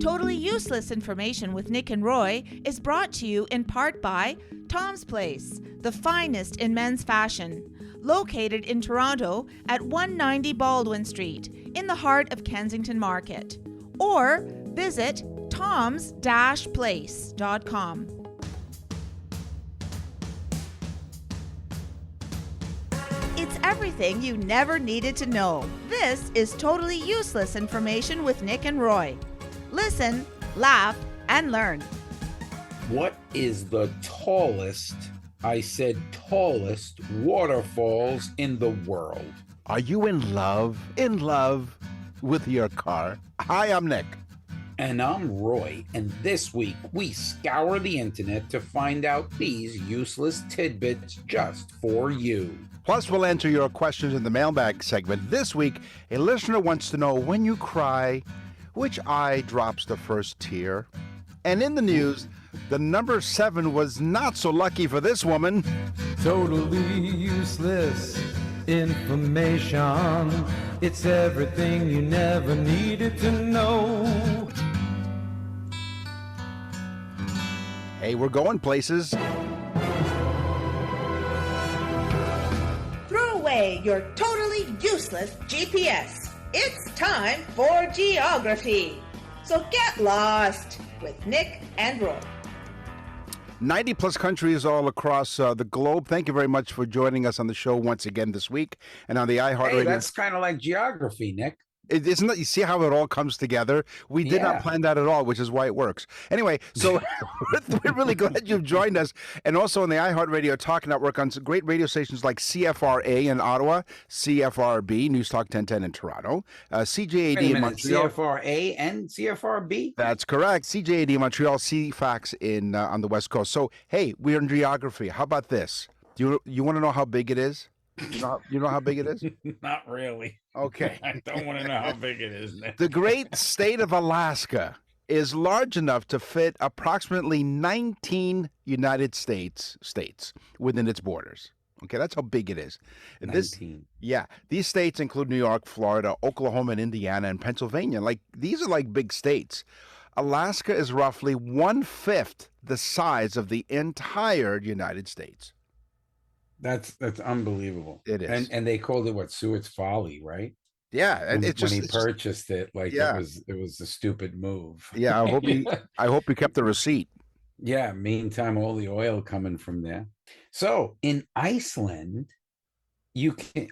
Totally Useless Information with Nick and Roy is brought to you in part by Tom's Place, the finest in men's fashion, located in Toronto at 190 Baldwin Street, in the heart of Kensington Market. Or visit toms-place.com. It's everything you never needed to know. This is Totally Useless Information with Nick and Roy. Listen, laugh, and learn. What is the tallest, I said tallest, waterfalls in the world? Are you in love? In love with your car? Hi, I'm Nick. And I'm Roy, and this week we scour the internet to find out these useless tidbits just for you. Plus, we'll answer your questions in the mailbag segment. This week, a listener wants to know, when you cry, which eye drops the first tear? And in the news, the number 7 was not so lucky for this woman. Totally useless information. It's everything you never needed to know. Hey, we're going places. Throw away your totally useless GPS. It's time for geography. So get lost with Nick and Roy. 90 plus countries all across the globe. Thank you very much for joining us on the show once again this week and on the iHeartRadio. Hey, that's kind of like geography, Nick. Isn't it? You see how it all comes together? We did not plan that at all, which is why it works. Anyway, so we're really glad you've joined us. And also on the iHeartRadio Talk Network on some great radio stations like CFRA in Ottawa, CFRB, News Talk 1010 in Toronto, CJAD in Montreal. CFRA and CFRB? That's correct. CJAD in Montreal, CFAX in on the West Coast. So, hey, we're in geography. How about this? Do you want to know how big it is? You know how big it is? Not really. Okay. I don't want to know how big it is, Nick. The great state of Alaska is large enough to fit approximately 19 United States within its borders. Okay, that's how big it is. 19. These states include New York, Florida, Oklahoma, and Indiana, and Pennsylvania. These are like big states. Alaska is roughly 1/5 the size of the entire United States. That's unbelievable. It is. And they called it Stewart's Folly, right? Yeah, and when he purchased it, it was a stupid move. Yeah, I hope you kept the receipt. Yeah, meantime, all the oil coming from there. So in Iceland,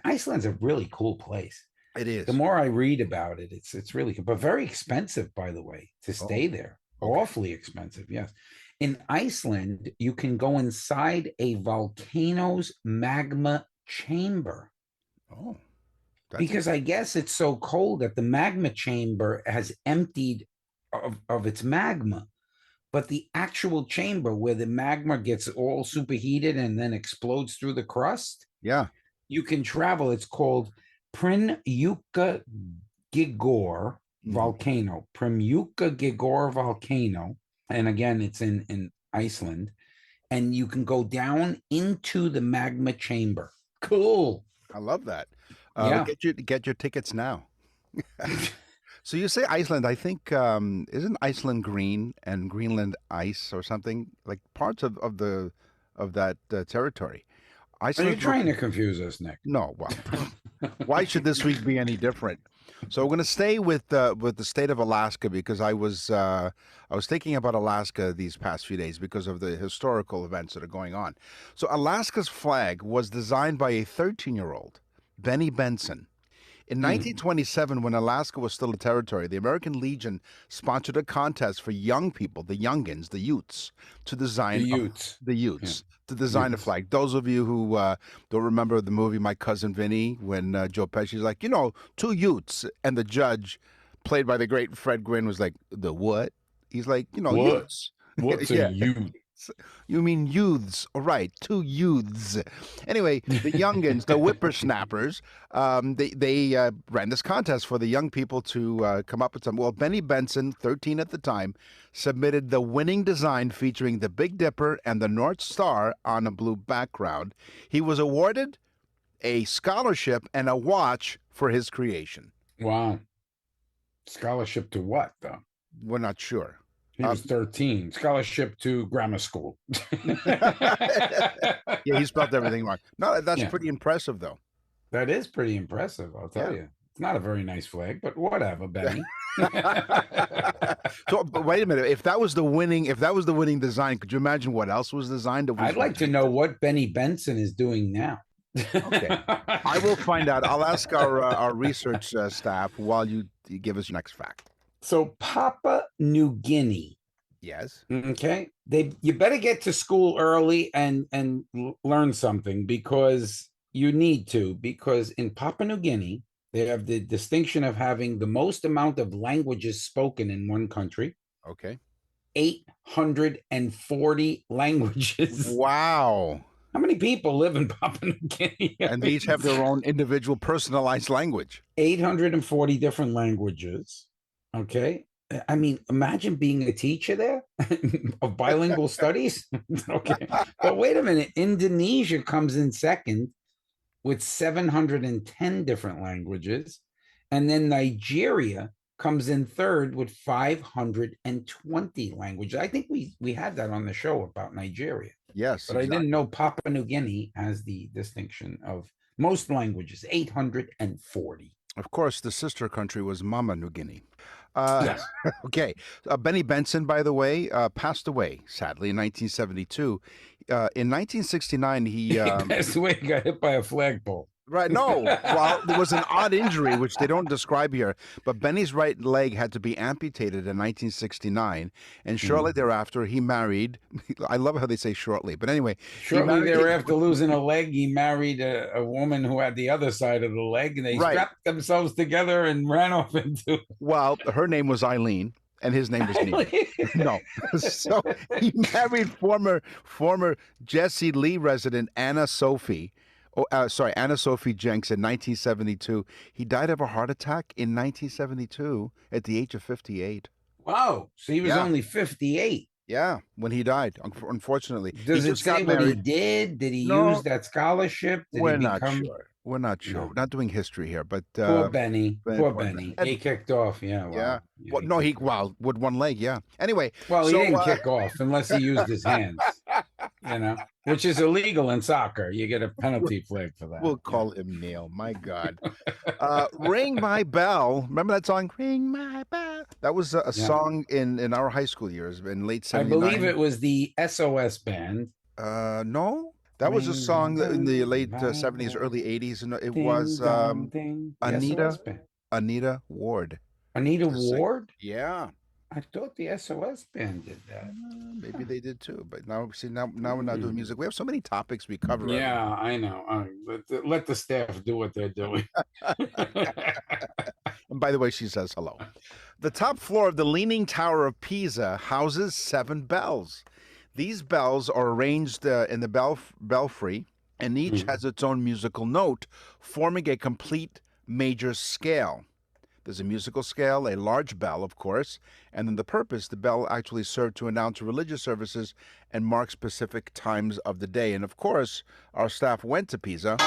Iceland's a really cool place. It is. The more I read about it, it's really cool, but very expensive, by the way, to stay there. Okay. Awfully expensive, yes. In Iceland, you can go inside a volcano's magma chamber. Oh. Because I guess it's so cold that the magma chamber has emptied of its magma. But the actual chamber where the magma gets all superheated and then explodes through the crust, you can travel. It's called Prynjúka volcano. Prynjúka volcano. And again, it's in Iceland. And you can go down into the magma chamber. Cool. I love that. Get your tickets now. So you say Iceland. I think isn't Iceland green and Greenland ice or something, like parts of that territory? Iceland. Are you trying to confuse us, Nick? No. Well, why should this week be any different? So we're going to stay with the state of Alaska because I was thinking about Alaska these past few days because of the historical events that are going on. So Alaska's flag was designed by a 13-year-old, Benny Benson. In 1927, when Alaska was still a territory, the American Legion sponsored a contest for young people, the youngins, the Utes, to design to design a flag. Those of you who don't remember the movie My Cousin Vinny, when Joe Pesci's like, 2 Utes, and the judge, played by the great Fred Gwynne, was like, the what? He's like, what? Utes. What's a Ute? You mean youths? All right, 2 youths. Anyway, the youngins, the whippersnappers, they ran this contest for the young people to come up with some. Well, Benny Benson, 13 at the time, submitted the winning design featuring the Big Dipper and the North Star on a blue background. He was awarded a scholarship and a watch for his creation. Wow. Scholarship to what, though? We're not sure. He was 13. Scholarship to grammar school. Yeah, he spelled everything wrong. No, that's Yeah. pretty impressive, though. That is pretty impressive, I'll tell you. It's not a very nice flag, but whatever, Benny. So, but wait a minute. If that was the winning design, could you imagine what else was designed? I'd like to know what Benny Benson is doing now. Okay, I will find out. I'll ask our research staff while you give us your next fact. So Papua New Guinea. Yes. Okay. You better get to school early and learn something, because you need to, because in Papua New Guinea, they have the distinction of having the most amount of languages spoken in one country. Okay. 840 languages. Wow. How many people live in Papua New Guinea? And they each have their own individual personalized language. 840 different languages. Okay. I mean, imagine being a teacher there of bilingual studies. Okay. But wait a minute. Indonesia comes in second with 710 different languages. And then Nigeria comes in third with 520 languages. I think we had that on the show about Nigeria. Yes. But exactly. I didn't know Papua New Guinea has the distinction of most languages, 840. Of course, the sister country was Mama New Guinea. Yes. Okay. Benny Benson, by the way, passed away, sadly, in 1972. In 1969, he passed away, got hit by a flagpole. Right. No. Well, there was an odd injury, which they don't describe here. But Benny's right leg had to be amputated in 1969. And shortly thereafter, he married. I love how they say shortly. But anyway. Shortly thereafter, losing a leg, he married a woman who had the other side of the leg. And they strapped themselves together and ran off into. Well, her name was Eileen. And his name was Neil. No. So he married former Jesse Lee resident Anna Sophie. Anna Sophie Jenks in 1972. He died of a heart attack in 1972 at the age of 58. Wow. So he was only 58. Yeah, when he died, unfortunately. Does it say what he did? Did he use that scholarship? We're not sure. We're not sure. We're not doing history here, but poor Benny. Poor Benny. He kicked off. Yeah. Wow. Yeah. Well, no, with one leg. Yeah. Anyway. Well, he didn't kick off unless he used his hands. Which is illegal in soccer. You get a penalty flag for that. We'll call him Neil. My God. Ring My Bell. Remember that song? Ring My Bell. That was a song in our high school years in late 79. I believe it was the SOS band. No. That was a song in the late 70s, early 80s. And it was Anita Ward. Anita Ward? Yeah. I thought the SOS band did that. Maybe they did too, but now we're not doing music. We have so many topics we cover. Yeah, I know. Let the staff do what they're doing. And by the way, she says hello. The top floor of the Leaning Tower of Pisa houses 7 bells. These bells are arranged in the belfry, and each has its own musical note, forming a complete major scale. There's a musical scale, a large bell, of course, and then the purpose, the bell actually served to announce religious services and mark specific times of the day. And of course, our staff went to Pisa.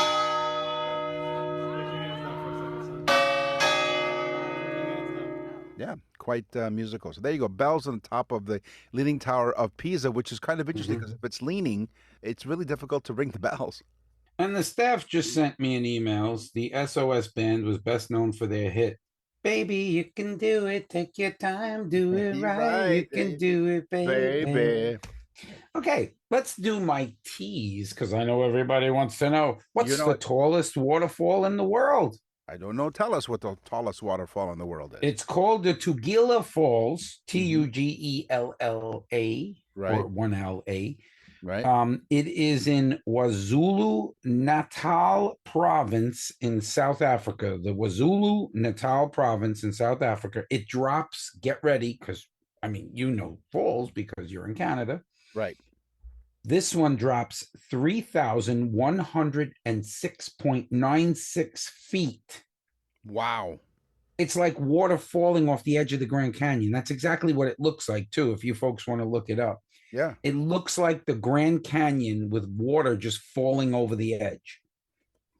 Yeah, quite musical. So there you go, bells on the top of the Leaning Tower of Pisa, which is kind of interesting because if it's leaning, it's really difficult to ring the bells. And the staff just sent me an email. The SOS band was best known for their hit, "Baby, you can do it. Take your time, do it right. You can do it, baby." Okay, let's do my tease because I know everybody wants to know what's the tallest waterfall in the world. I don't know. Tell us what the tallest waterfall in the world is. It's called the Tugela Falls, Tugella, right, or 1LA. Right. It is in KwaZulu-Natal province in South Africa. The KwaZulu-Natal province in South Africa. It drops, get ready, because, I mean, falls because you're in Canada. Right. This one drops 3,106.96 feet. Wow. It's like water falling off the edge of the Grand Canyon. That's exactly what it looks like, too, if you folks want to look it up. Yeah. It looks like the Grand Canyon with water just falling over the edge.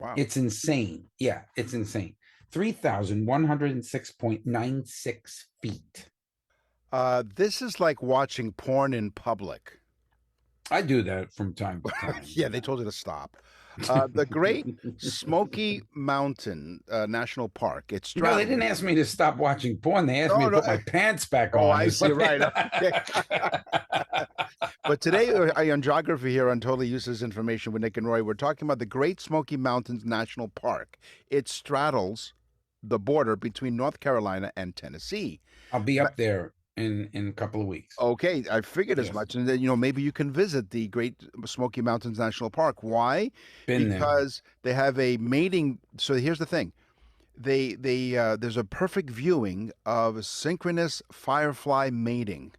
Wow. It's insane. Yeah, it's insane. 3,106.96 feet. This is like watching porn in public. I do that from time to time. Yeah, they told you to stop. The Great Smoky Mountain National Park. It's No, they straddled. didn't ask me to stop watching porn. They asked me to No, put my pants back Oh, on. I is see. what they- Right. Okay. But today on Geography here on Totally Useless Information with Nick and Roy, we're talking about the Great Smoky Mountains National Park. It straddles the border between North Carolina and Tennessee. I'll be up there in a couple of weeks. Okay, I figured as Yes. much, and then maybe you can visit the Great Smoky Mountains National Park. Why? Been there. Because they have a mating. So here's the thing: there's a perfect viewing of synchronous firefly mating.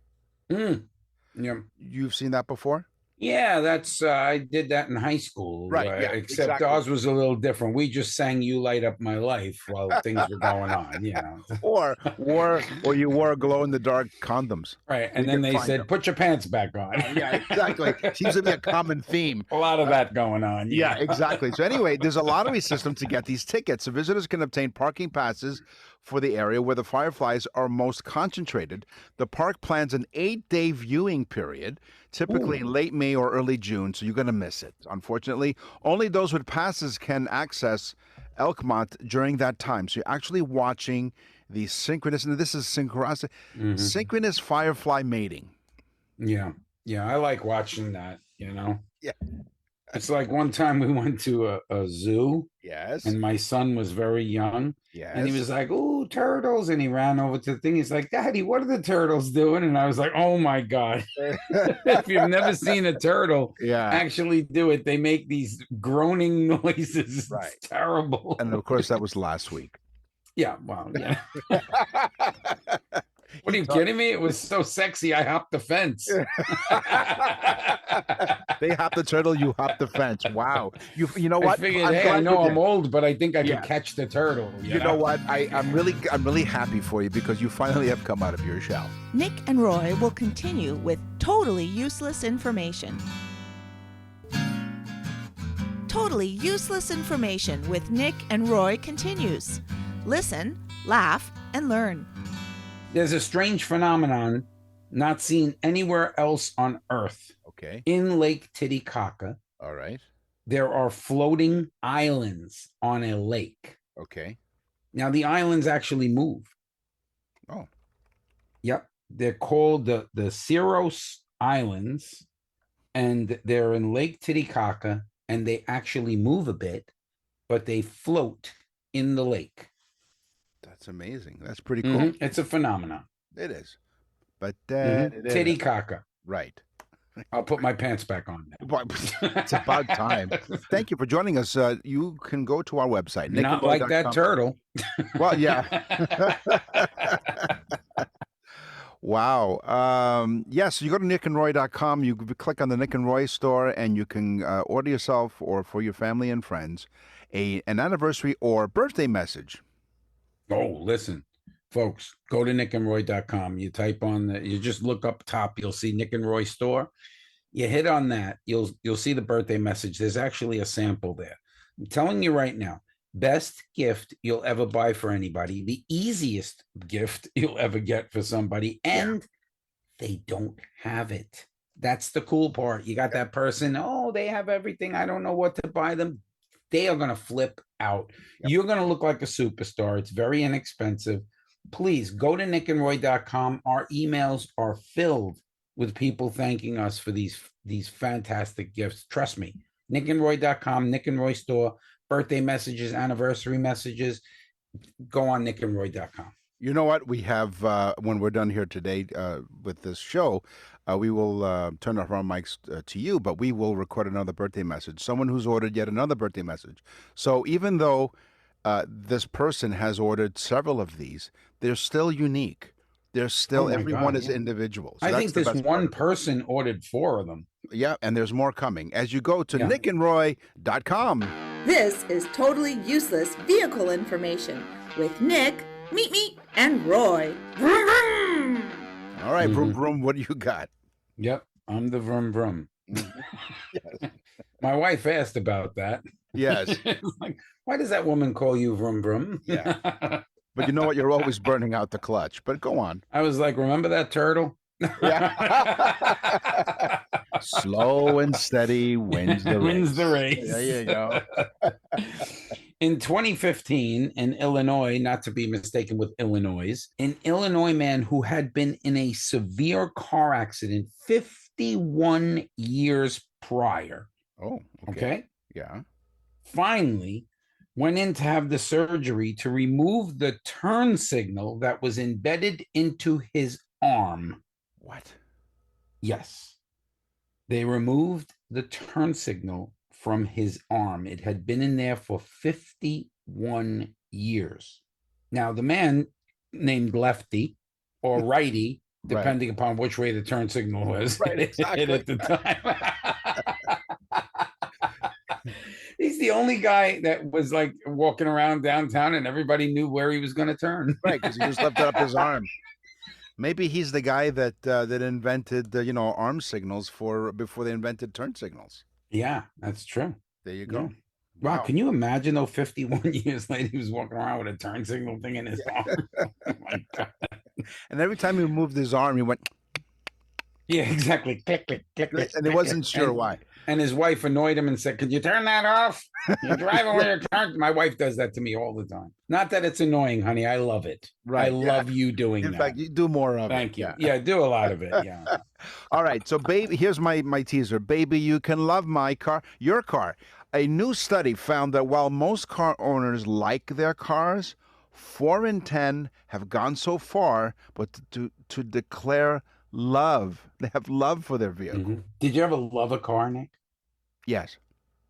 Yeah. You've seen that before? Yeah, that's I did that in high school. Right, yeah, except exactly. ours was a little different. We just sang "You Light Up My Life" while things were going on, Or you wore glow in the dark condoms. Right. And You then can they find said, them. "Put your pants back on." Yeah, exactly. Seems to be a common theme. A lot of that going on. Yeah, exactly. So anyway, there's a lottery system to get these tickets. So visitors can obtain parking passes for the area where the fireflies are most concentrated. The park plans an 8-day viewing period, typically in late May or early June, so you're going to miss it. Unfortunately, only those with passes can access Elkmont during that time. So you're actually watching the synchronous, and this is synchronous firefly mating. Yeah. I like watching that, Yeah. It's like one time we went to a zoo Yes. and my son was very young. Yes. And he was like, "Ooh, turtles." And he ran over to the thing. He's like, "Daddy, what are the turtles doing?" And I was like, "Oh my God." If you've never seen a turtle Yeah. actually do it, they make these groaning noises. Right. It's terrible. And of course, that was last week. Yeah, well, yeah. What are you kidding me? It was so sexy. I hopped the fence. They hop the turtle, you hop the fence. Wow. You know what? I figured, I'm hey, glad I you know did. I'm old, but I think I Yeah. could catch the turtle. You know what? I'm really happy for you because you finally have come out of your shell. Nick and Roy will continue with totally useless information. Totally Useless Information with Nick and Roy continues. Listen, laugh, and learn. There's a strange phenomenon not seen anywhere else on Earth. Okay. In Lake Titicaca, All right. there are floating islands on a lake. Okay. Now, the islands actually move. Oh. Yep. They're called the Ceros Islands, and they're in Lake Titicaca, and they actually move a bit, but they float in the lake. That's amazing. That's pretty cool. Mhm. It's a phenomenon. It is. But Titicaca. Right. I'll put my pants back on now. Well, it's about time. Thank you for joining us. You can go to our website. Not like that nickandroy.com. turtle. Well, yeah. Wow. Yes, you go to nickandroy.com. You click on the Nick and Roy store, and you can order yourself or for your family and friends an anniversary or birthday message. Oh, listen, folks, go to nickandroy.com. You type on you just look up top, you'll see Nick and Roy store. You hit on that, you'll see the birthday message. There's actually a sample there. I'm telling you right now, best gift you'll ever buy for anybody, the easiest gift you'll ever get for somebody, and they don't have it. That's the cool part. You got that person, oh, they have everything. I don't know what to buy them. They are going to flip out. Yep. You're going to look like a superstar. It's very inexpensive. Please go to nickandroy.com. Our emails are filled with people thanking us for these fantastic gifts. Trust me. nickandroy.com, Nick and Roy store, birthday messages, anniversary messages. Go on nickandroy.com. You know what? We have, when we're done here today with this show, we will turn off our mics to you, but we will record another birthday message. Someone who's ordered yet another birthday message. So even though this person has ordered several of these, they're still unique. They're still, everyone is individual. So I think that's the this best part one of it. person ordered 4 of them. Yeah, and there's more coming. As you go to nickandroy.com. This is totally useless vehicle information with Nick, Meet Me, and Roy. Vroom, vroom. All right, Vroom Vroom, what do you got? Yep, I'm the vroom vroom. My wife asked about that. Yes. Like, why does that woman call you vroom vroom? Yeah. But you know what? You're always burning out the clutch. But go on. I was like, remember that turtle? Yeah. Slow and steady wins the race. Wins the race. There you go. In 2015, in Illinois, not to be mistaken with Illinois, an Illinois man who had been in a severe car accident 51 years prior. Oh, Okay. Yeah. Finally went in to have the surgery to remove the turn signal that was embedded into his arm. What? Yes. They removed the turn signal from his arm. It had been in there for 51 years. Now, the man named Lefty or Righty, depending upon which way the turn signal was, exactly. at the time. He's the only guy that was like walking around downtown and everybody knew where he was going to turn. Right, because he just lifted up his arm. Maybe he's the guy that that invented arm signals before they invented turn signals. Yeah, that's true. There you go. Yeah. Wow, can you imagine though 51 years later he was walking around with a turn signal thing in his arm? Oh my God. And every time he moved his arm, he went. Yeah, exactly. Click, click, click, click. And he wasn't sure why. And his wife annoyed him and said, "Could you turn that off? You're driving where you're turning." My wife does that to me all the time. Not that it's annoying, honey. I love it. Right. I love you doing that. In fact, you do more of it. Thank you. Yeah, do a lot of it. Yeah. All right. So, baby, here's my teaser. Baby, you can love your car. A new study found that while most car owners like their cars, 4 in 10 have gone so far, but to declare love. They have love for their vehicle. Mm-hmm. Did you ever love a car, Nick? Yes.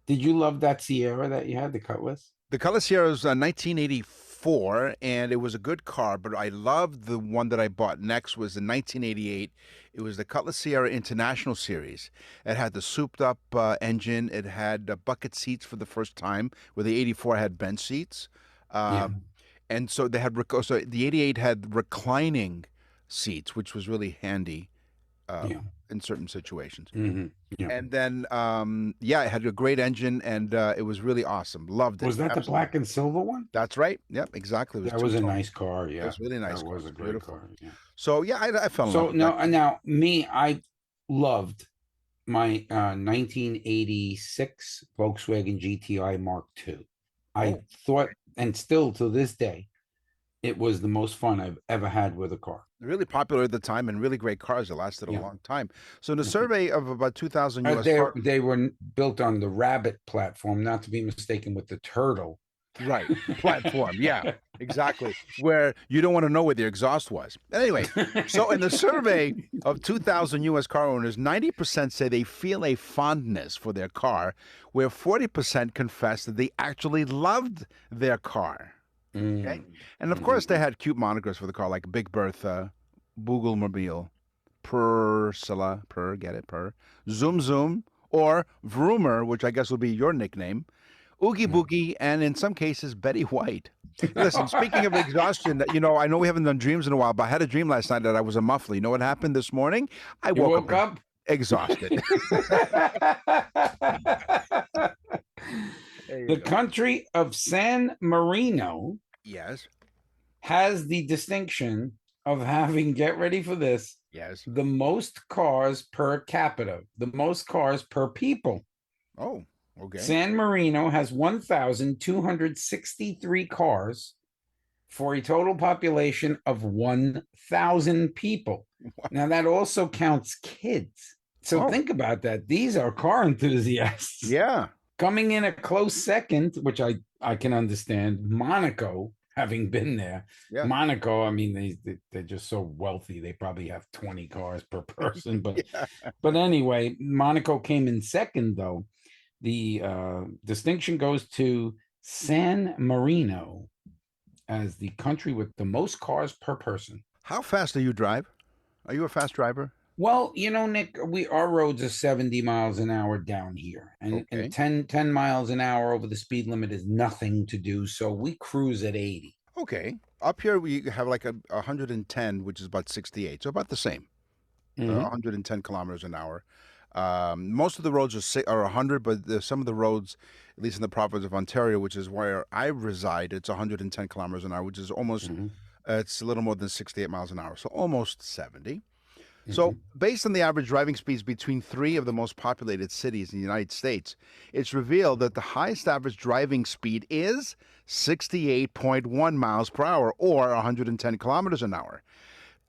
Did you love that Sierra that you had, the Cutlass? The Cutlass Sierra was 1984, and it was a good car, but I loved the one that I bought next was in 1988. It was the Cutlass Sierra International Series. It had the souped-up engine. It had bucket seats for the first time, where the 84 had bench seats. And so they had so the 88 had reclining seats, which was really handy in certain situations. Mm-hmm. Yeah. And then, it had a great engine, and it was really awesome. Loved it. Was that Absolutely. the black and silver one? That's right. Yep, exactly. That was a nice car. Yeah, it was really nice. That was a great Beautiful car. Yeah. So yeah, I fell in So love with that. now me, I loved my 1986 Volkswagen GTI Mark II. I thought, and still to this day, it was the most fun I've ever had with a car. Really popular at the time and really great cars that lasted a long time. So in a survey of about 2,000 U.S. cars, they were built on the Rabbit platform, not to be mistaken with the Turtle. Right, platform, yeah, exactly. Where you don't want to know where the exhaust was. Anyway, so in the survey of 2,000 U.S. car owners, 90% say they feel a fondness for their car, where 40% confess that they actually loved their car. Okay, and of course they had cute monikers for the car, like Big Bertha, Boogalmobile, Purr, get it, Purr, Zoom Zoom, or Vroomer, which I guess will be your nickname, Oogie Boogie, and in some cases, Betty White. Listen, speaking of exhaustion, I know we haven't done dreams in a while, but I had a dream last night that I was a muffler. You know what happened this morning? I woke up exhausted. The country of San Marino has the distinction of having, get ready for this, the most cars per capita, the most cars per people. Oh, okay. San Marino has 1,263 cars for a total population of 1,000 people. Now, that also counts kids. So think about that. These are car enthusiasts. Yeah. Coming in a close second, which I can understand, Monaco, having been there. Yeah. Monaco, I mean, they're just so wealthy. They probably have 20 cars per person. But but anyway, Monaco came in second, though. The distinction goes to San Marino as the country with the most cars per person. How fast do you drive? Are you a fast driver? Well, Nick, our roads are 70 miles an hour down here, and 10 miles an hour over the speed limit is nothing to do. So we cruise at 80. Okay. Up here, we have like 110, which is about 68. So about the same, 110 kilometers an hour. Most of the roads are 100, but there's some of the roads, at least in the province of Ontario, which is where I reside, it's 110 kilometers an hour, which is almost, it's a little more than 68 miles an hour, so almost 70. So, based on the average driving speeds between three of the most populated cities in the United States, it's revealed that the highest average driving speed is 68.1 miles per hour or 110 kilometers an hour.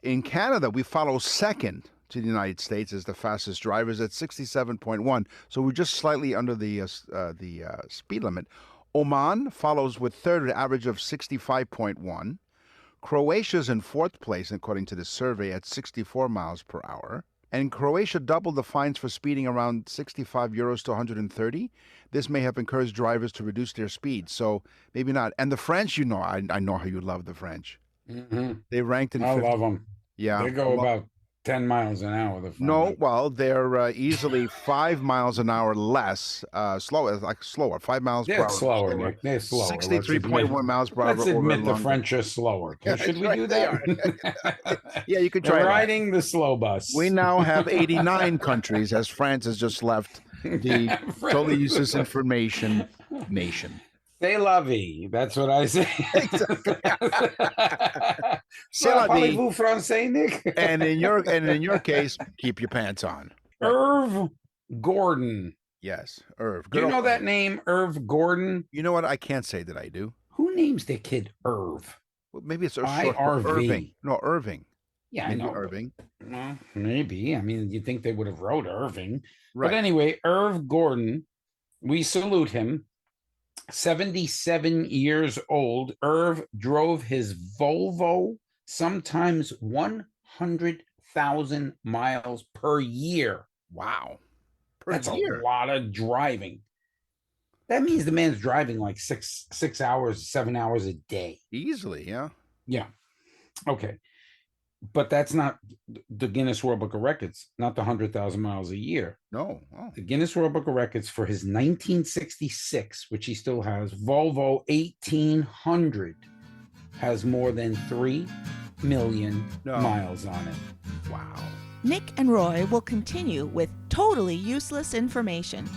In Canada, we follow second to the United States as the fastest drivers at 67.1. So we're just slightly under the speed limit. Oman follows with third, an average of 65.1. Croatia's in fourth place, according to this survey, at 64 miles per hour. And Croatia doubled the fines for speeding around 65 euros to 130. This may have encouraged drivers to reduce their speed, so maybe not. And the French, I know how you love the French. They ranked in I 50. love them. Yeah. They go about 10 miles an hour. No, well, they're easily 5 miles an hour less, slower, 5 miles per They're hour. slower, Nick. They're slower. 63.1 miles per hour. Let's admit the French are slower. Should we do that? Yeah, you could try riding the slow bus. We now have 89 countries, as France has just left the totally useless information nation. C'est la vie. That's what I say. C'est la vie. Parlez-vous français, Nick? And in your case, keep your pants on. Irv Gordon. Yes, Irv. Do you know that name, Irv Gordon? You know what? I can't say that I do. Who names their kid Irv? Well, maybe it's Irving. No, Irving. Yeah, maybe I know. Irving. Well, maybe. I mean, you'd think they would have wrote Irving. Right. But anyway, Irv Gordon, we salute him. 77 years old. Irv drove his Volvo sometimes 100,000 miles per year. Wow. That's a lot of driving. That means the man's driving like 6 hours, 7 hours a day. Easily, yeah. Yeah. Okay. But that's not the Guinness World Book of Records, not the 100,000 miles a year. No. Oh. The Guinness World Book of Records for his 1966, which he still has, Volvo 1800, has more than 3 million miles on it. Wow. Nick and Roy will continue with totally useless information.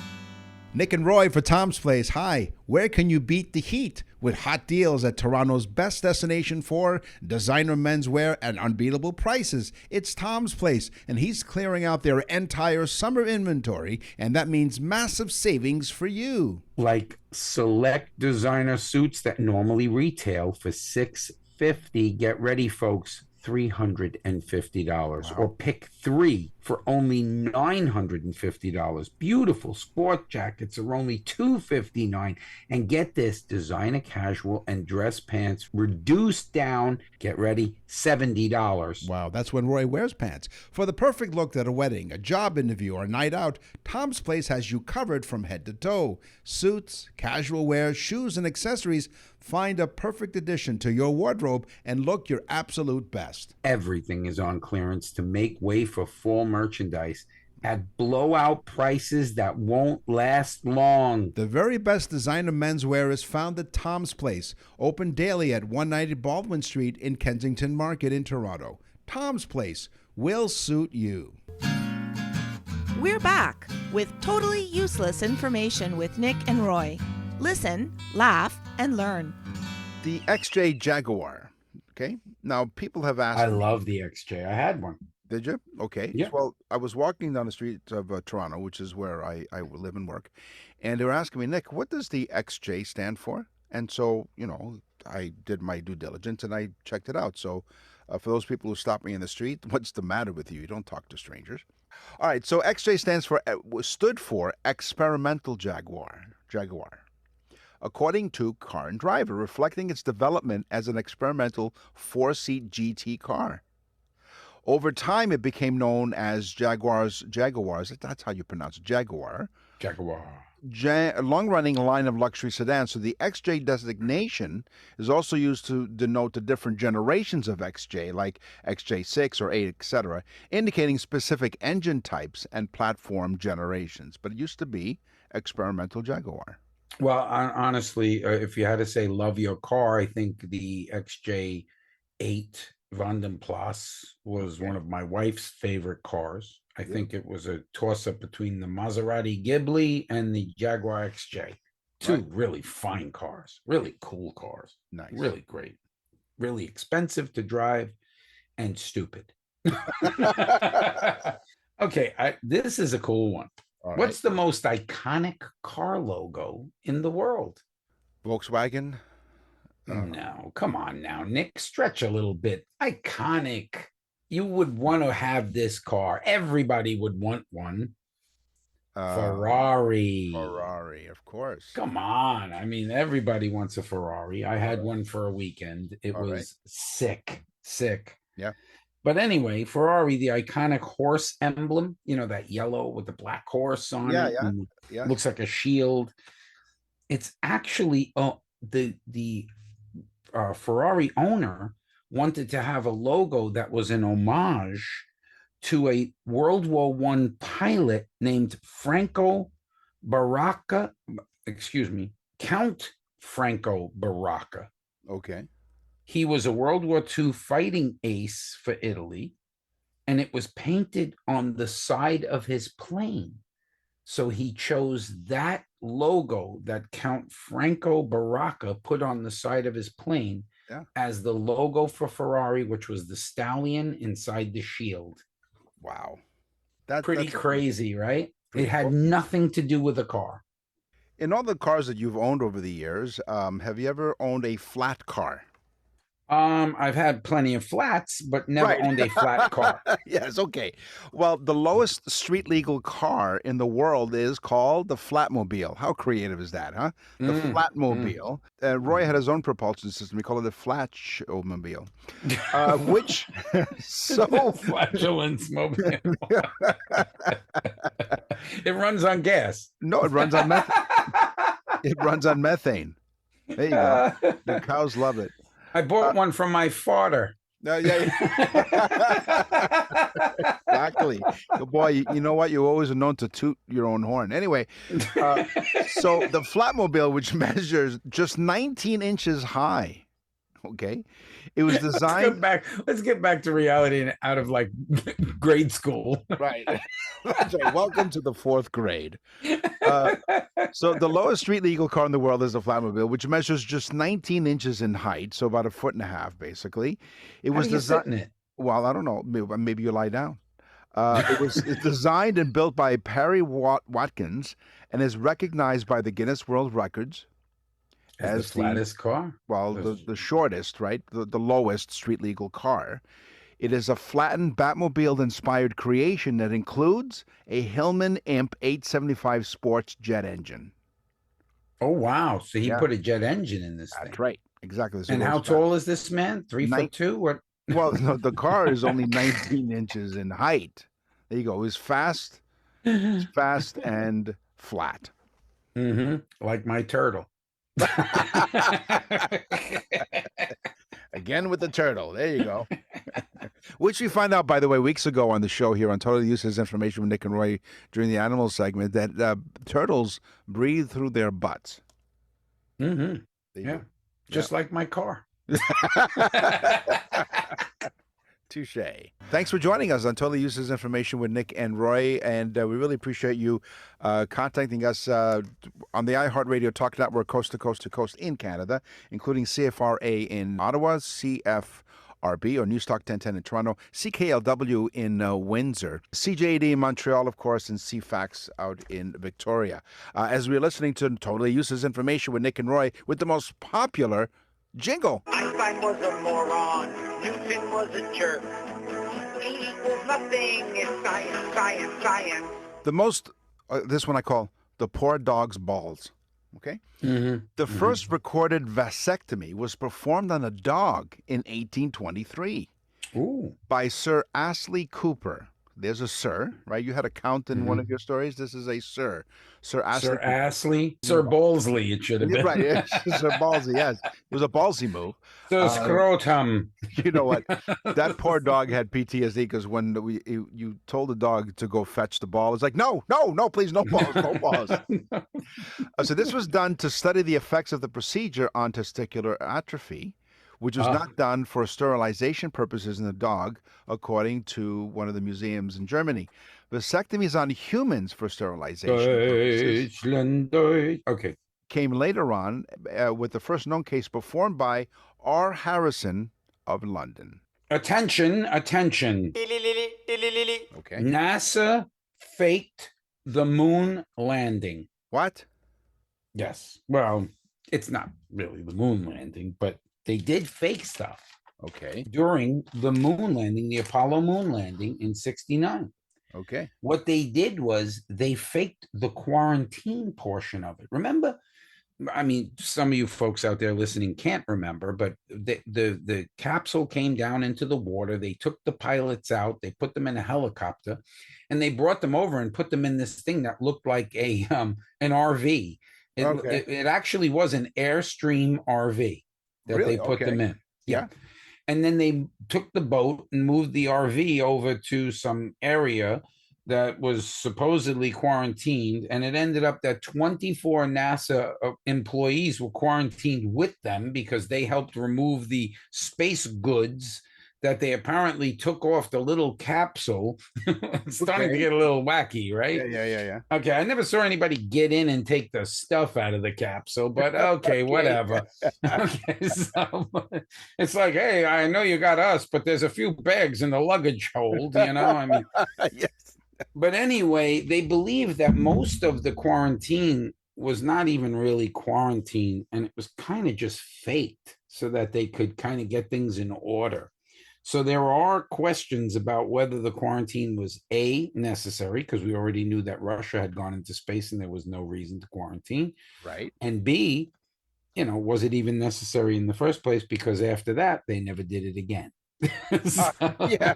Nick and Roy for Tom's Place. Hi, where can you beat the heat? With hot deals at Toronto's best destination for designer menswear and unbeatable prices. It's Tom's Place, and he's clearing out their entire summer inventory, and that means massive savings for you. Like select designer suits that normally retail for $650. Get ready, folks. $350. Wow. Or pick 3 for only $950. Beautiful sport jackets are only $259. And get this, designer casual and dress pants reduced down, get ready, $70. Wow, that's when Roy wears pants. For the perfect look at a wedding, a job interview, or a night out, Tom's Place has you covered from head to toe. Suits, casual wear, shoes, and accessories. Find a perfect addition to your wardrobe and look your absolute best. Everything is on clearance to make way for fall merchandise at blowout prices that won't last long. The very best designer menswear is found at Tom's Place, open daily at 190 Baldwin Street in Kensington Market in Toronto. Tom's Place will suit you. We're back with totally useless information with Nick and Roy. Listen, laugh, and learn. The XJ Jaguar. Okay. Now, people have asked. I love the XJ. I had one. Did you? Okay. Yeah. Well, I was walking down the streets of Toronto, which is where I live and work, and they were asking me, Nick, what does the XJ stand for? And so, I did my due diligence and I checked it out. So, for those people who stop me in the street, what's the matter with you? You don't talk to strangers. All right. So, XJ stood for Experimental Jaguar. According to Car and Driver, reflecting its development as an experimental 4-seat GT car. Over time, it became known as Jaguars. That's how you pronounce it, Jaguar. A long-running line of luxury sedans. So the XJ designation is also used to denote the different generations of XJ, like XJ6 or 8, etc., indicating specific engine types and platform generations. But it used to be Experimental Jaguar. Well, honestly, if you had to say love your car, I think the XJ8 Van den Plas was one of my wife's favorite cars. I think it was a toss-up between the Maserati Ghibli and the Jaguar XJ. Two really fine cars, really cool cars. Nice. Really great. Really expensive to drive and stupid. Okay, this is a cool one. All What's the most iconic car logo in the world? Volkswagen? No, come on now, Nick. Stretch a little bit. Iconic. You would want to have this car. Everybody would want one. Ferrari. Ferrari, of course. Come on. I mean, everybody wants a Ferrari. I had one for a weekend. It was sick. Yeah. But anyway, Ferrari, the iconic horse emblem, that yellow with the black horse on it. Yeah. Looks like a shield. It's actually the Ferrari owner wanted to have a logo that was an homage to a World War I pilot named Count Franco Baracca. Okay. He was a World War II fighting ace for Italy, and it was painted on the side of his plane. So he chose that logo that Count Franco Baracca put on the side of his plane as the logo for Ferrari, which was the stallion inside the shield. Wow. That's crazy, right? It had nothing to do with the car. In all the cars that you've owned over the years, have you ever owned a flat car? I've had plenty of flats, but never owned a flat car. Yes, okay. Well, the lowest street legal car in the world is called the Flatmobile. How creative is that, huh? The Flatmobile. Roy had his own propulsion system. We call it the Flatmobile, which flatulence mobile. It runs on gas. No, it runs on methane. It runs on methane. There you go. The cows love it. I bought one from my father. Exactly. Boy, you know what? You always are known to toot your own horn. Anyway, so the Flatmobile, which measures just 19 inches high, okay? It was designed... Let's get back to reality and out of like grade school. Right. That's right. Welcome to the fourth grade. So the lowest street legal car in the world is the Flatmobile, which measures just 19 inches in height, so about 1.5 feet, basically. It was designed. Well, I don't know. Maybe you lie down. It's designed and built by Perry Watkins and is recognized by the Guinness World Records as the flattest car. Well, the shortest, right? The lowest street legal car. It is a flattened Batmobile-inspired creation that includes a Hillman Imp 875 sports jet engine. Oh, wow. So he put a jet engine in this thing. That's right. Exactly. And how tall is this man? 3'2"? What? Well, no, the car is only 19 inches in height. There you go. It's fast. It's fast and flat. Mm-hmm. Like my turtle. Again with the turtle. There you go. Which we find out, by the way, weeks ago on the show here on Totally Useless Information with Nick and Roy during the animal segment, that turtles breathe through their butts. Mm-hmm. Yeah. Just like my car. Touche. Thanks for joining us on Totally Useless Information with Nick and Roy, and we really appreciate you contacting us on the iHeartRadio Talk Network, coast to coast in Canada, including CFRA in Ottawa, CFRB or Newstalk 1010 in Toronto, CKLW in Windsor, CJAD in Montreal, of course, and CFAX out in Victoria. As we're listening to Totally Useless Information with Nick and Roy with the most popular jingle. Einstein was a moron. Newton was a jerk. E equals nothing. It's science, science, science. The most, this one I call the poor dog's balls. Okay? Mm-hmm. The first recorded vasectomy was performed on a dog in 1823 by Sir Astley Cooper. There's a Sir, right? You had a count in one of your stories. This is a Sir. Sir Astley. Sir Astley. Sir Ballsley, it should have been. Right. Yeah. Sir Ballsy, yes. It was a ballsy move. Sir Scrotum. You know what? That poor dog had PTSD because when you told the dog to go fetch the ball, it's like, no, please, no balls, no balls. So this was done to study the effects of the procedure on testicular atrophy, which was not done for sterilization purposes in the dog, according to one of the museums in Germany. Vasectomies on humans for sterilization purposes Deutschland, Deutsch. Okay. came later on, with the first known case performed by R. Harrison of London. Attention, attention. Okay. NASA faked the moon landing. What? Yes. Well, it's not really the moon landing, but they did fake stuff Okay. during the moon landing, the Apollo moon landing in 69. Okay. What they did was they faked the quarantine portion of it. Remember? I mean, some of you folks out there listening can't remember, but the capsule came down into the water. They took the pilots out, they put them in a helicopter, and they brought them over and put them in this thing that looked like an RV. It actually was an Airstream RV that Really? they put Okay. them in. Yeah. And then they took the boat and moved the RV over to some area that was supposedly quarantined. And it ended up that 24 NASA employees were quarantined with them because they helped remove the space goods that they apparently took off the little capsule. It's starting to get a little wacky, right? Yeah. Okay, I never saw anybody get in and take the stuff out of the capsule, but okay, whatever. Okay, so it's like, hey, I know you got us, but there's a few bags in the luggage hold, you know? I mean, Yes. but anyway, they believe that most of the quarantine was not even really quarantine, and it was kind of just faked so that they could kind of get things in order. So there are questions about whether the quarantine was A, necessary, because we already knew that Russia had gone into space and there was no reason to quarantine. Right. And B, was it even necessary in the first place? Because after that, they never did it again. Yeah.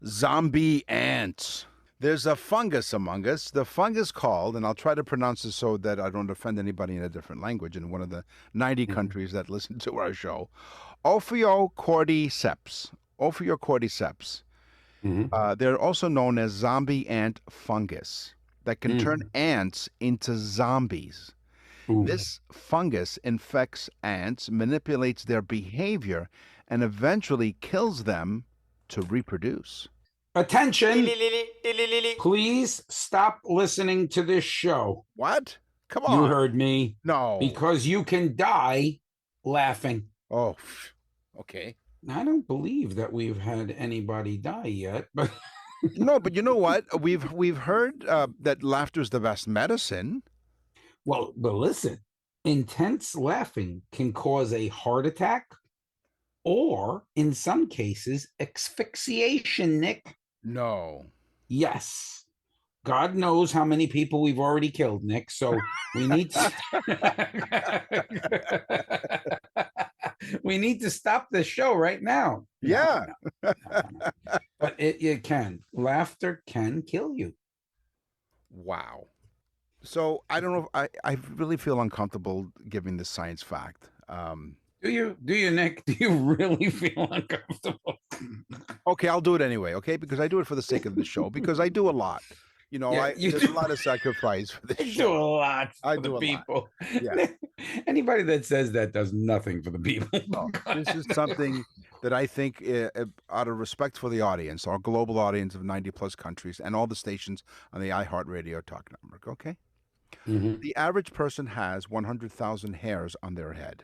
Zombie ants. There's a fungus among us. The fungus called, and I'll try to pronounce this so that I don't offend anybody in a different language in one of the 90 countries that listen to our show. Ophiocordyceps. Ophiocordyceps. They're also known as zombie ant fungus that can turn ants into zombies. This fungus infects ants, manipulates their behavior, and eventually kills them to reproduce. Attention, please stop listening to this show. What? Come on. You heard me. No. Because you can die laughing. Oh, okay. I don't believe that we've had anybody die yet, but No, but you know what? We've heard that laughter's the best medicine. well, but listen, intense laughing can cause a heart attack or in some cases asphyxiation, Nick. No. Yes. God knows how many people we've already killed, Nick. So we need to we need to stop this show right now. Yeah. No. But it can. Laughter can kill you. Wow. So I don't know. I really feel uncomfortable giving this science fact. Do you, Nick? Do you really feel uncomfortable? Okay, I'll do it anyway. Okay, because I do it for the sake of the show. Because I do a lot. You know, Yeah, you there's do. a lot of sacrifice for this I do a show. lot I for do a the lot. people. Yeah. Anybody that says that does nothing for the people. No, this is something that I think, out of respect for the audience, our global audience of 90 plus countries, and all the stations on the iHeartRadio Talk Network. Okay, the average person has 100,000 hairs on their head.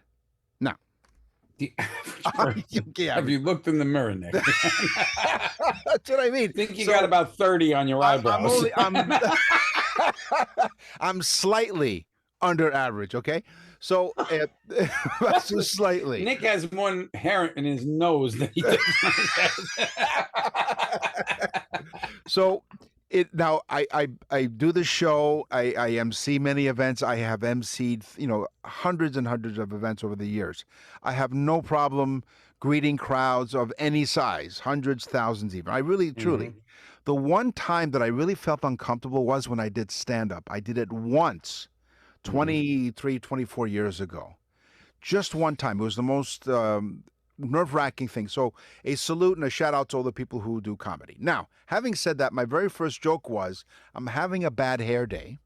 Now, The average person. Yeah, Have you looked in the mirror, Nick? that's what I mean. I think you So, got about 30 on your eyebrows. I'm slightly under average. Okay, so that's just slightly. Nick has more hair in his nose than he does in his head. So now I do the show. I MC many events. I have MC'd hundreds and hundreds of events over the years. I have no problem greeting crowds of any size, hundreds, thousands even. I really, truly. The one time that I really felt uncomfortable was when I did stand up. I did it once, 23, 24 years ago. Just one time. It was the most nerve-wracking thing. So a salute and a shout out to all the people who do comedy. Now, having said that, my very first joke was, I'm having a bad hair day.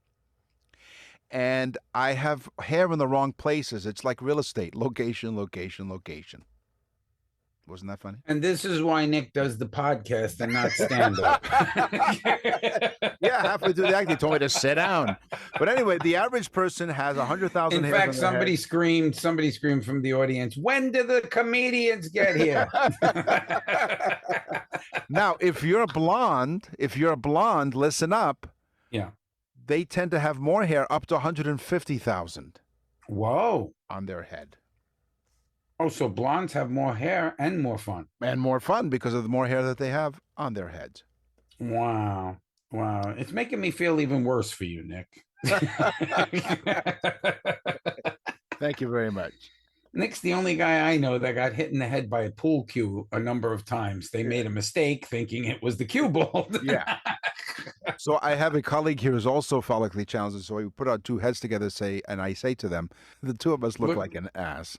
and I have hair in the wrong places. It's like real estate. Location, location, location. Wasn't that funny? And this is why Nick does the podcast and not stand up. Yeah, halfway through the act, they told me to sit down. But anyway, the average person has 100,000 In hairs on fact, their somebody screamed from the audience, when do the comedians get here? head. Now, if you're a blonde, listen up. Yeah. They tend to have more hair, up to 150,000 Whoa. on their head. Oh, so blondes have more hair and more fun. And more fun because of the more hair that they have on their heads. Wow. Wow. It's making me feel even worse for you, Nick. Thank you very much. Nick's the only guy I know that got hit in the head by a pool cue a number of times. They made a mistake thinking it was the cue ball. Yeah. So I have a colleague here who's also follically challenged. So we put our two heads together, and I say to them, the two of us look like an ass.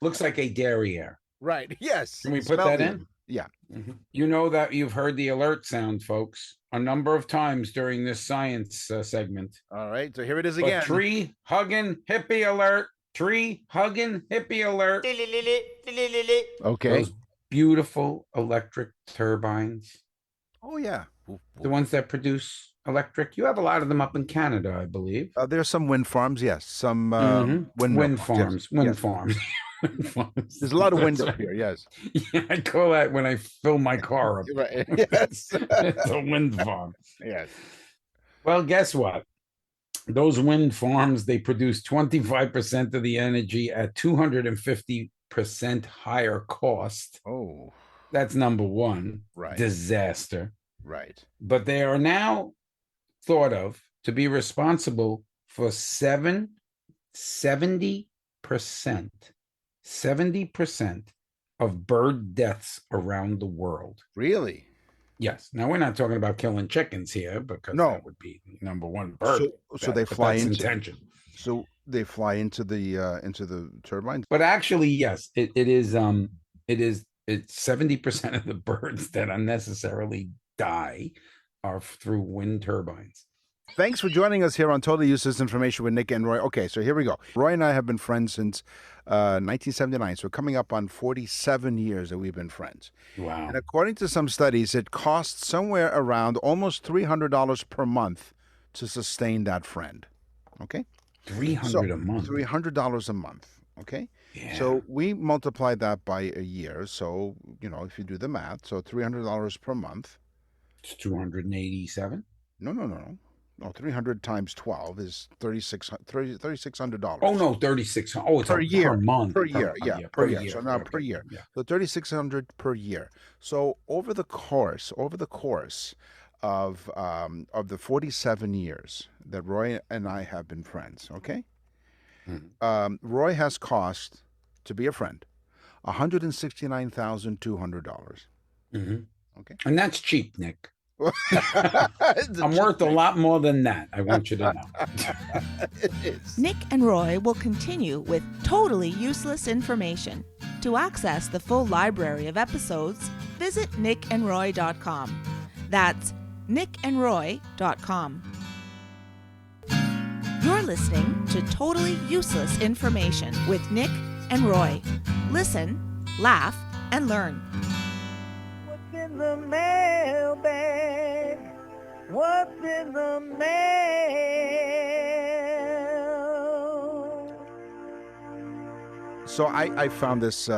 Looks like a derriere. Right. Yes. Can we put that in? Yeah. Mm-hmm. You know that you've heard the alert sound, folks, a number of times during this science segment. All right. So here it is But again. tree hugging hippie alert. Tree hugging hippie alert. Okay. Those beautiful electric turbines, Oh, yeah. the ones that produce electric. You have a lot of them up in Canada, I believe. There's some wind farms. Yes. Some Wind farms. Yes. Wind Yes. farms. Wind farms. There's a lot of wind That's up here. Yes. Yeah, I call that when I fill my car up. Right. Yes. It's a wind farm. Yes. Well, guess what? Those wind farms, they produce 25% of the energy at 250% higher cost. Oh. That's number one. Right. Disaster. Right. But they are now thought of to be responsible for 70% of bird deaths around the world. Really? Yes. Now we're not talking about killing chickens here because No. that would be number one bird. So they but fly that's into intention. So they fly into the turbines. But actually, yes, it's 70% of the birds that unnecessarily die are through wind turbines. Thanks for joining us here on Totally Useless Information with Nick and Roy. Okay, so here we go. Roy and I have been friends since 1979, so coming up on 47 years that we've been friends. Wow. And according to some studies, it costs somewhere around almost $300 per month to sustain that friend. Okay? $300 a month. $300 a month. Okay? Yeah. So we multiply that by a year. So, if you do the math, so $300 per month. It's 287. No, 300 times 12 is $3,600. Oh no, 3600. Oh, it's per year, per month. per year, yeah, per year. So now Okay, per year, yeah. so 3,600 per year. So over the course of the 47 years that Roy and I have been friends, okay, Roy has cost to be a friend $169,200. Okay, And that's cheap, Nick. I'm worth a lot more than that. I want you to know. It is. Nick and Roy will continue with totally useless information. To access the full library of episodes, visit nickandroy.com. That's nickandroy.com. You're listening to Totally Useless Information with Nick and Roy. Listen, laugh, and learn. What's in the mailbag? What's in the mail? So I found this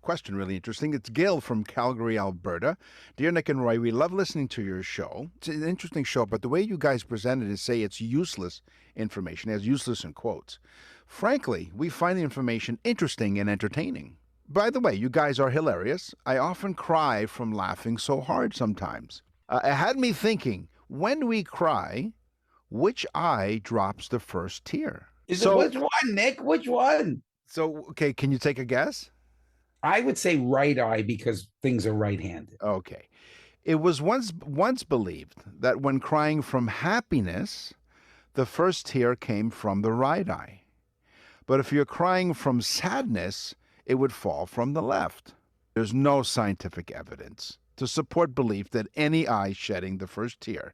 question really interesting. It's Gail from Calgary, Alberta. Dear Nick and Roy, we love listening to your show. It's an interesting show, but the way you guys present it is say it's useless information, as useless in quotes. Frankly, we find the information interesting and entertaining. By the way, you guys are hilarious. I often cry from laughing so hard sometimes. It had me thinking, when we cry, which eye drops the first tear? Which one, Nick? Which one? So, okay, can you take a guess? I would say right eye because things are right-handed. Okay. It was once believed that when crying from happiness, the first tear came from the right eye. But if you're crying from sadness, it would fall from the left. There's no scientific evidence to support belief that any eye shedding the first tear,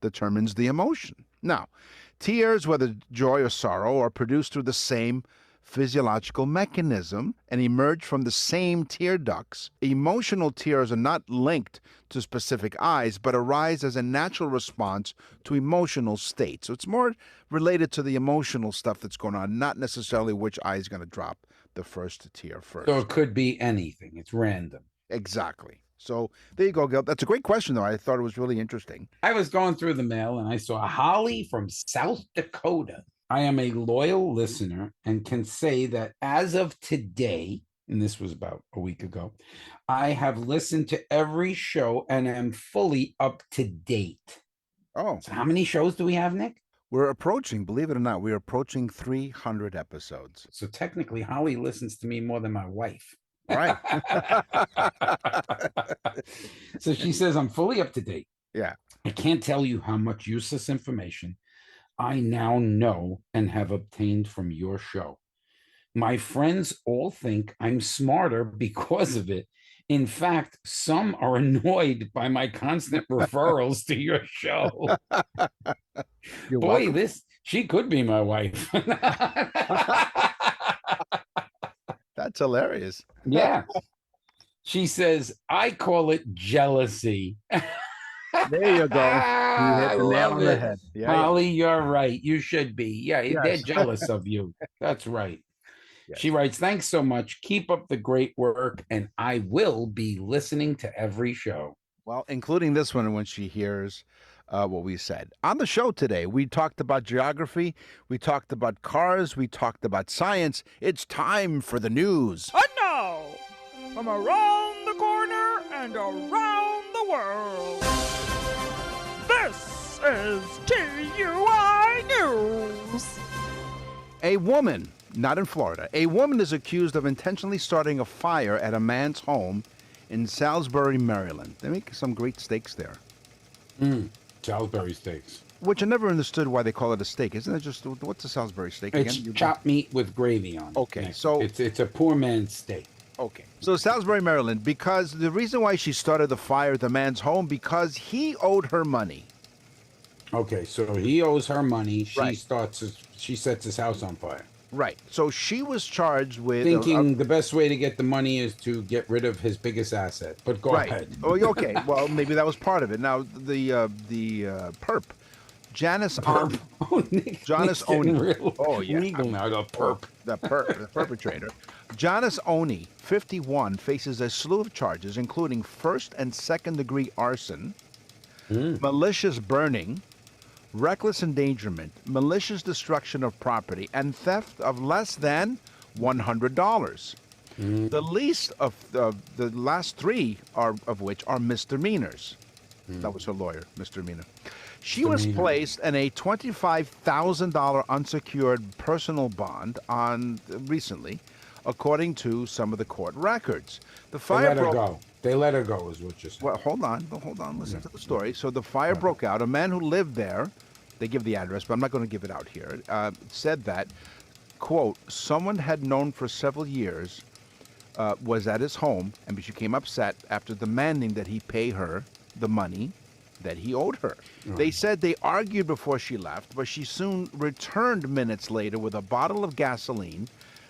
determines the emotion. Now, tears, whether joy or sorrow, are produced through the same physiological mechanism and emerge from the same tear ducts. Emotional tears are not linked to specific eyes, but arise as a natural response to emotional states. So it's more related to the emotional stuff that's going on, not necessarily which eye is going to drop the first tear first. So it could be anything. It's random. Exactly. So there you go, Gil. That's a great question, though. I thought it was really interesting. I was going through the mail and I saw Holly from South Dakota. I am a loyal listener and can say that as of today, and this was about a week ago, I have listened to every show and am fully up to date. Oh, So how many shows do we have, Nick? we're approaching, believe it or not, we're approaching 300 episodes. So technically, Holly listens to me more than my wife. Right. So she says, I'm fully up to date. Yeah. I can't tell you how much useless information I now know and have obtained from your show. My friends all think I'm smarter because of it. In fact, some are annoyed by my constant referrals to your show. You're Boy, welcome. she could be my wife. That's hilarious. Yeah. She says, I call it jealousy. There you go. You I hit the nail love on the it. head. Yeah, Holly, you're right. You should be. Yeah, they're Yes. jealous of you. That's right. Yes. She writes, thanks so much. Keep up the great work, and I will be listening to every show. Well, including this one when she hears what we said. On the show today, we talked about geography, we talked about cars, we talked about science. It's time for the news. And now, from around the corner and around the world, this is TUI News. A woman, not in Florida, a woman is accused of intentionally starting a fire at a man's home in Salisbury, Maryland. They make some great steaks there. Salisbury steaks. Which I never understood why they call it a steak. Isn't it just, what's a Salisbury steak It's again? chopped meat with gravy on it. Okay, Nick. so- it's a poor man's steak. Okay. So Salisbury, Maryland, because the reason why she started the fire at the man's home, because he owed her money. Okay, so he owes her money. Right. She sets his house on fire. Right. So she was charged with Thinking the best way to get the money is to get rid of his biggest asset. But go right. ahead. Oh, okay. Well, maybe that was part of it. Now the perp, Janice Perp. Oh, Nick, Janice Nick's getting Oni. real Oh, yeah. legal now. The perp. The perpetrator. Janice Oni, 51, faces a slew of charges, including first and second degree arson, malicious burning, reckless endangerment, malicious destruction of property, and theft of less than $100. The least of the last three of which are misdemeanors. That was her lawyer, misdemeanor. She was placed in a $25,000 unsecured personal bond recently, according to some of the court records. The They fire let her broke. go. They let her go, is what you're saying. Well, hold on. Listen to the story. So the fire broke out. A man who lived there, they give the address, but I'm not going to give it out here, said that, quote, someone had known for several years was at his home, and she became upset after demanding that he pay her the money that he owed her. They said they argued before she left, but she soon returned minutes later with a bottle of gasoline,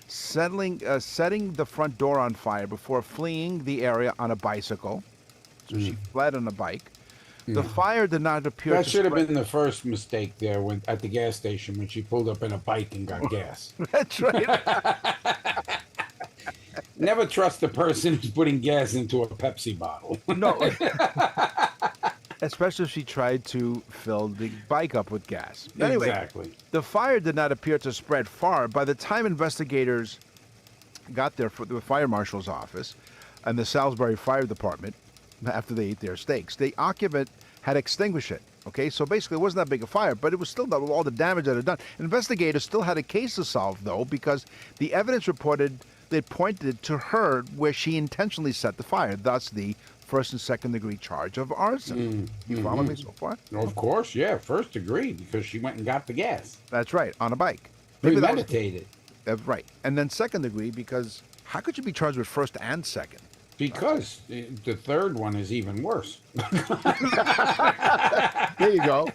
setting the front door on fire before fleeing the area on a bicycle. So she fled on a bike. The fire did not appear That to should have spread- been the first mistake there at the gas station when she pulled up in a bike and got gas. That's right. Never trust the person who's putting gas into a Pepsi bottle. No. Especially if she tried to fill the bike up with gas. Anyway, Exactly. the fire did not appear to spread far. By the time investigators got there for the fire marshal's office and the Salisbury Fire Department, after they ate their steaks, the occupant had extinguished it. Okay, so basically it wasn't that big a fire, but it was still all the damage that it had done. Investigators still had a case to solve, though, because the evidence reported that pointed to her where she intentionally set the fire, thus the first and second degree charge of arson. You follow me so far? Of course, yeah, first degree, because she went and got the gas. That's right, on a bike. Maybe that was- Premeditated. right. And then second degree, because how could you be charged with first and second? Because the third one is even worse. There you go.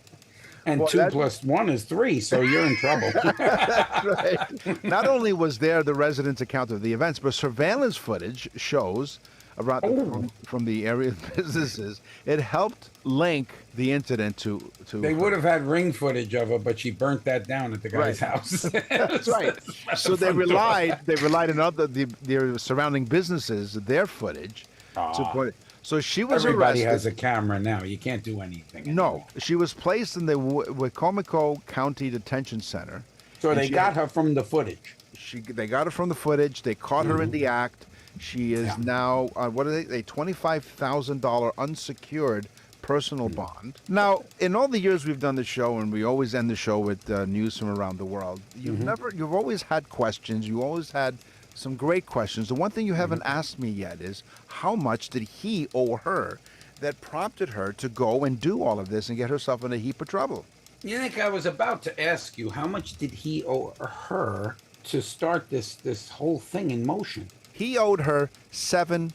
And Well, 2 that- plus 1 is 3, so you're in trouble. That's right. Not only was there the residents' account of the events, but surveillance footage shows around from the area businesses. It helped link the incident to. They would have had ring footage of her, but she burnt that down at the guy's house. That's right. So they relied on other their surrounding businesses, their footage. To put, so she was Everybody arrested. has a camera now. You can't do anything. No, she was placed in the Wicomico County Detention Center. So And they she got her from the footage. They got her from the footage. They caught her in the act. She is now what are they? A $25,000 unsecured personal bond. Now, in all the years we've done the show, and we always end the show with news from around the world, you've always had questions. You always had some great questions. The one thing you haven't asked me yet is how much did he owe her that prompted her to go and do all of this and get herself in a heap of trouble? You think I was about to ask you, how much did he owe her to start this whole thing in motion? He owed her $7.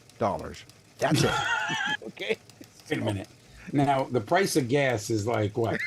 That's it. Okay. Wait a minute. Now, the price of gas is like what?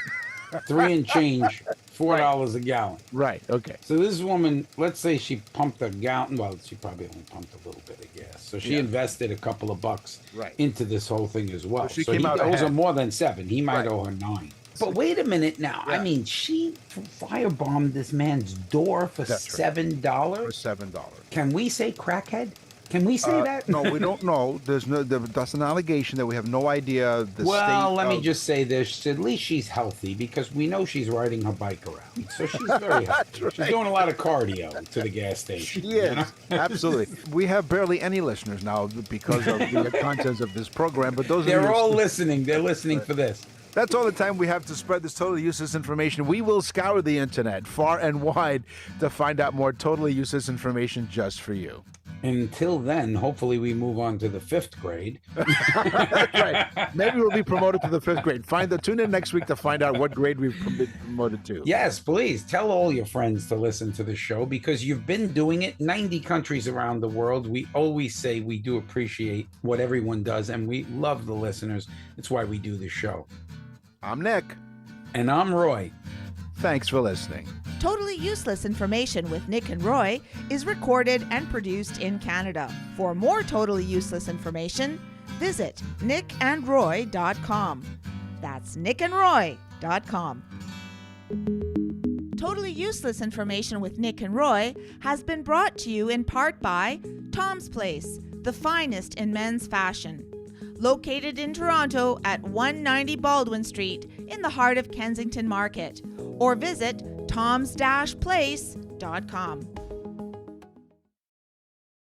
3 and change, $4 a gallon. Right. Okay. So this woman, let's say she pumped a gallon. Well, she probably only pumped a little bit of gas. So she invested a couple of bucks into this whole thing as well. So she So came he out owes her ahead. more than 7. He might owe her 9. But wait a minute now. I mean, she firebombed this man's door for That's right. $7. For $7. Can we say crackhead? Can we say that? No, we don't know. That's an allegation that we have no idea the Well, state let me of- just say this. At least she's healthy because we know she's riding her bike around. So she's very healthy. She's doing a lot of cardio to the gas station. She is. Absolutely. We have barely any listeners now because of the contents of this program, but those They're are all listening. They're listening for this. That's all the time we have to spread this totally useless information. We will scour the internet far and wide to find out more totally useless information just for you. Until then, hopefully we move on to the 5th grade. That's right. Maybe we'll be promoted to the 5th grade. Tune in next week to find out what grade we've been promoted to. Yes, please tell all your friends to listen to the show because you've been doing it 90 countries around the world. We always say we do appreciate what everyone does and we love the listeners. It's why we do the show. I'm Nick. And I'm Roy. Thanks for listening. Totally Useless Information with Nick and Roy is recorded and produced in Canada. For more totally useless information, visit nickandroy.com. That's nickandroy.com. Totally Useless Information with Nick and Roy has been brought to you in part by Tom's Place, the finest in men's fashion. Located in Toronto at 190 Baldwin Street in the heart of Kensington Market. Or visit toms-place.com.